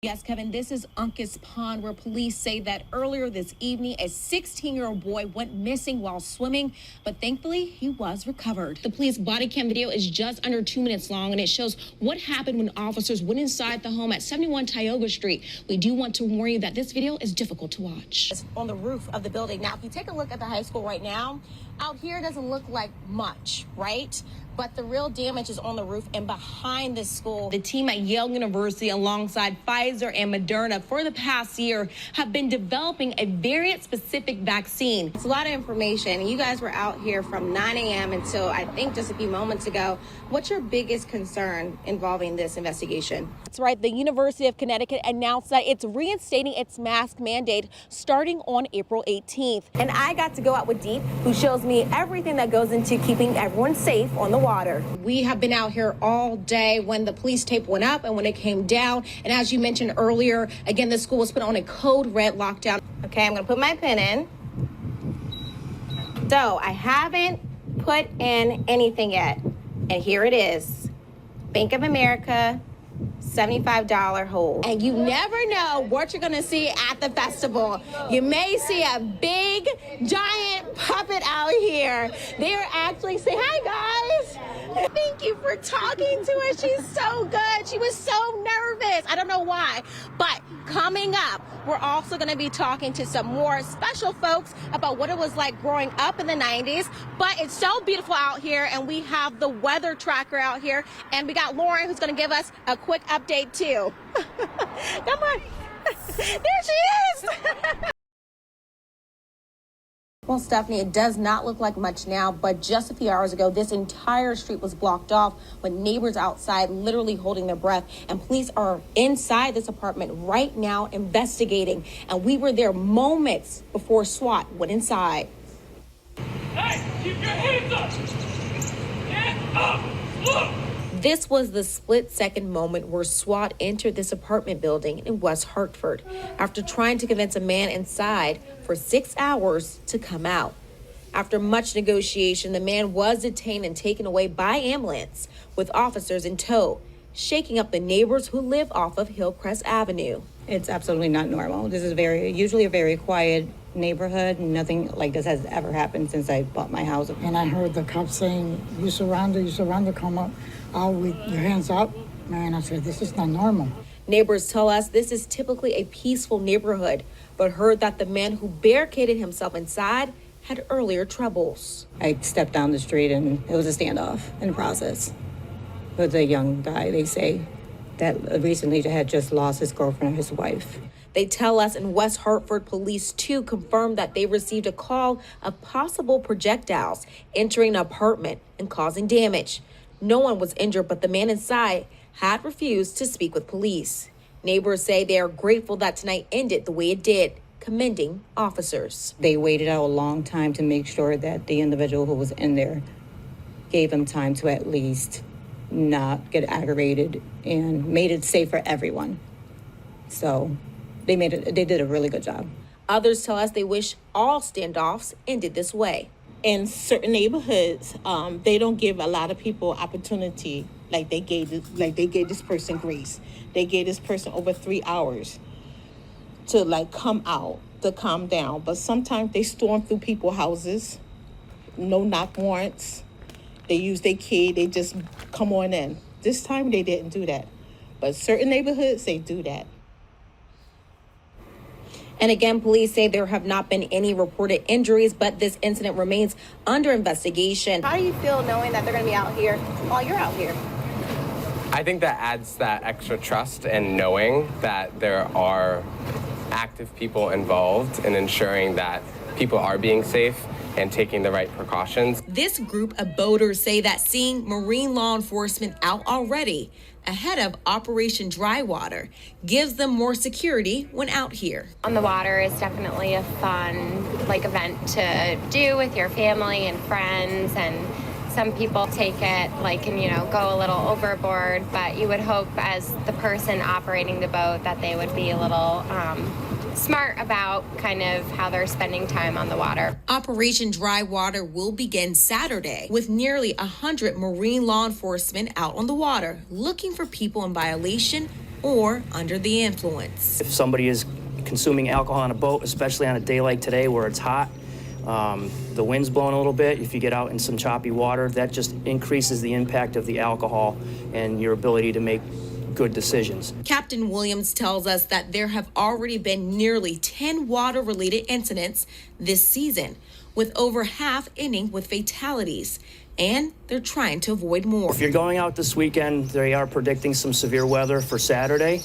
Yes, Kevin, this is Uncas Pond, where police say that earlier this evening, a 16-year-old boy went missing while swimming, but thankfully he was recovered. The police body cam video is just under 2 minutes long, and it shows what happened when officers went inside the home at 71 Tioga Street. We do want to warn you that this video is difficult to watch. It's on the roof of the building. Now, if you take a look at the high school right now, out here doesn't look like much, right? But the real damage is on the roof and behind the school. The team at Yale University, alongside Pfizer and Moderna, for the past year have been developing a variant-specific vaccine. It's a lot of information. You guys were out here from 9 a.m. until I think just a few moments ago. What's your biggest concern involving this investigation? That's right. The University of Connecticut announced that it's reinstating its mask mandate starting on April 18th. And I got to go out with Deep, who shows me everything that goes into keeping everyone safe on the water. We have been out here all day when the police tape went up and when it came down. And as you mentioned earlier, again, the school was put on a code red lockdown. Okay, I'm going to put my pin in. So I haven't put in anything yet. And here it is. Bank of America, $75 hold. And you never know what you're gonna see at the festival. You may see a big, giant puppet out here. They're actually saying, hi guys. Thank you for talking to her. She's so good. She was so nervous. I don't know why. But coming up, we're also gonna be talking to some more special folks about what it was like growing up in the 90s. But it's so beautiful out here, and we have the weather tracker out here, and we got Lauren who's gonna give us a quick update too. Come on. There she is. Well, Stephanie, it does not look like much now, but just a few hours ago, this entire street was blocked off with neighbors outside literally holding their breath. And police are inside this apartment right now investigating. And we were there moments before SWAT went inside. Hey, keep your hands up! Hands up! Look! This was the split-second moment where SWAT entered this apartment building in West Hartford after trying to convince a man inside for 6 hours to come out. After much negotiation, the man was detained and taken away by ambulance with officers in tow, shaking up the neighbors who live off of Hillcrest Avenue. It's absolutely not normal. This is usually a very quiet neighborhood. Nothing like this has ever happened since I bought my house. And I heard the cops saying, you surrender, come up out with your hands up. And I said, this is not normal. Neighbors tell us this is typically a peaceful neighborhood, but heard that the man who barricaded himself inside had earlier troubles. I stepped down the street and it was a standoff in the process. It was a young guy, they say, that recently had just lost his girlfriend or his wife. They tell us in West Hartford, police too confirmed that they received a call of possible projectiles entering an apartment and causing damage. No one was injured, but the man inside had refused to speak with police. Neighbors say they are grateful that tonight ended the way it did, commending officers. They waited out a long time to make sure that the individual who was in there gave him time to at least not get aggravated and made it safe for everyone. So they did a really good job. Others tell us they wish all standoffs ended this way. In certain neighborhoods, they don't give a lot of people opportunity like they gave this person grace. They gave this person over 3 hours to come out, to calm down. But sometimes they storm through people's houses, no knock warrants. They use their key, they just come on in. This time they didn't do that. But certain neighborhoods, they do that. And again, police say there have not been any reported injuries, but this incident remains under investigation. How do you feel knowing that they're going to be out here while you're out here? I think that adds that extra trust and knowing that there are active people involved in ensuring that people are being safe and taking the right precautions. This group of boaters say that seeing marine law enforcement out already ahead of Operation Dry Water gives them more security when out here. On the water is definitely a fun event to do with your family and friends, and some people take it and go a little overboard, but you would hope as the person operating the boat that they would be a little smart about kind of how they're spending time on the water. Operation Dry Water will begin Saturday with nearly 100 marine law enforcement out on the water looking for people in violation or under the influence. If somebody is consuming alcohol on a boat, especially on a day like today where it's hot, the wind's blowing a little bit, if you get out in some choppy water, that just increases the impact of the alcohol and your ability to make good decisions. Captain Williams tells us that there have already been nearly 10 water-related incidents this season, with over half ending with fatalities, and they're trying to avoid more. If you're going out this weekend, they are predicting some severe weather for Saturday.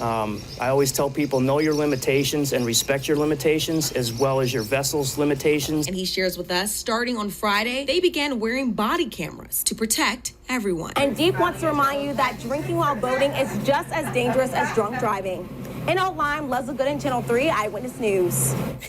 I always tell people, know your limitations and respect your limitations as well as your vessel's limitations. And he shares with us, starting on Friday, they began wearing body cameras to protect everyone. And Deep wants to remind you that drinking while boating is just as dangerous as drunk driving. In Outline, Lezla Gooden, Channel 3 Eyewitness News.